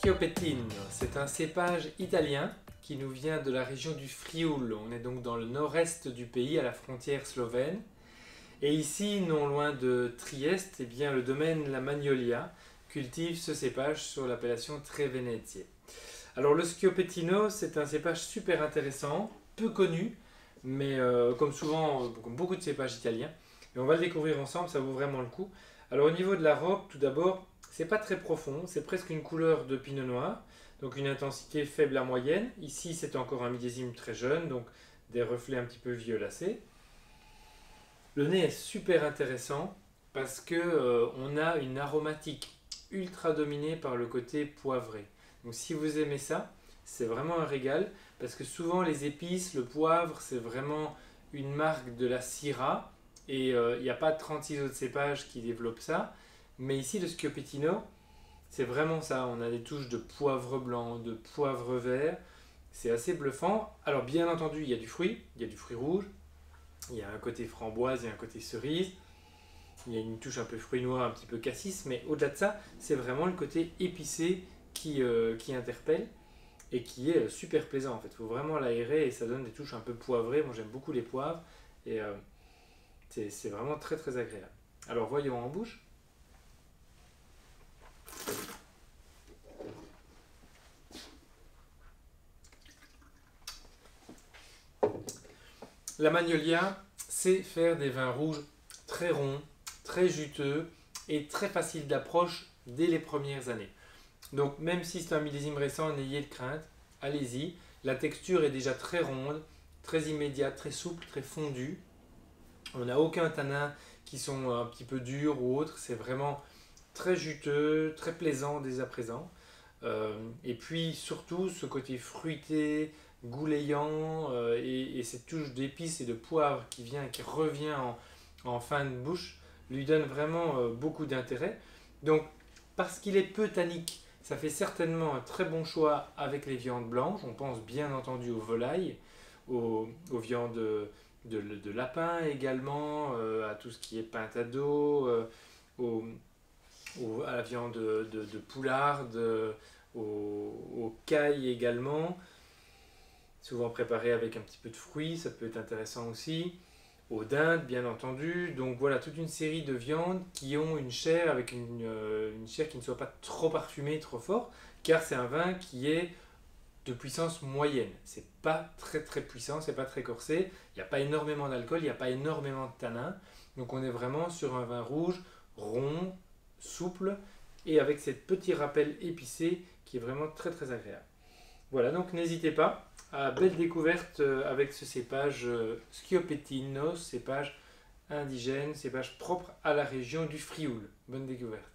Schioppettino, c'est un cépage italien qui nous vient de la région du Frioul. On est donc dans le nord-est du pays, à la frontière slovène. Et ici, non loin de Trieste, eh bien, le domaine La Magnolia cultive ce cépage sur l'appellation Trevenezie. Alors le Schioppettino, c'est un cépage super intéressant, peu connu, mais comme souvent, comme beaucoup de cépages italiens. Et on va le découvrir ensemble, ça vaut vraiment le coup. Alors au niveau de la robe, tout d'abord, c'est pas très profond, c'est presque une couleur de pinot noir, donc une intensité faible à moyenne. Ici, c'est encore un millésime très jeune, donc des reflets un petit peu violacés. Le nez est super intéressant parce que on a une aromatique ultra dominée par le côté poivré. Donc si vous aimez ça, c'est vraiment un régal parce que souvent les épices, le poivre, c'est vraiment une marque de la Syrah et il n'y a pas 36 autres cépages qui développent ça. Mais ici, le Schioppettino, c'est vraiment ça. On a des touches de poivre blanc, de poivre vert. C'est assez bluffant. Alors bien entendu, il y a du fruit rouge, il y a un côté framboise, il y a un côté cerise, il y a une touche un peu fruit noir, un petit peu cassis, mais au-delà de ça, c'est vraiment le côté épicé qui interpelle et qui est super plaisant en fait. Il faut vraiment l'aérer et ça donne des touches un peu poivrées. Moi j'aime beaucoup les poivres et c'est vraiment très très agréable. Alors voyons en bouche. La Magnolia, c'est faire des vins rouges très ronds, très juteux et très faciles d'approche dès les premières années. Donc même si c'est un millésime récent, n'ayez de crainte, allez-y. La texture est déjà très ronde, très immédiate, très souple, très fondue. On n'a aucun tanin qui sont un petit peu durs ou autres, c'est vraiment très juteux, très plaisant dès à présent. Et puis surtout ce côté fruité, goulayant et cette touche d'épices et de poivre qui vient, qui revient en fin de bouche, lui donne vraiment beaucoup d'intérêt. Donc parce qu'il est peu tannique, ça fait certainement un très bon choix avec les viandes blanches. On pense bien entendu aux volailles, aux viandes de lapin également, à tout ce qui est pintado, aux, à la viande de poularde, aux cailles également, souvent préparées avec un petit peu de fruits, ça peut être intéressant aussi, aux dindes bien entendu. Donc voilà, toute une série de viandes qui ont une chair avec une chair qui ne soit pas trop parfumée, trop fort, car c'est un vin qui est de puissance moyenne. C'est pas très très puissant, c'est pas très corsé, il n'y a pas énormément d'alcool, il n'y a pas énormément de tanin. Donc on est vraiment sur un vin rouge rond, souple et avec cette petit rappel épicé qui est vraiment très très agréable. Voilà, donc n'hésitez pas à belle découverte avec ce cépage Schioppettino, cépage indigène, cépage propre à la région du Frioul. Bonne découverte.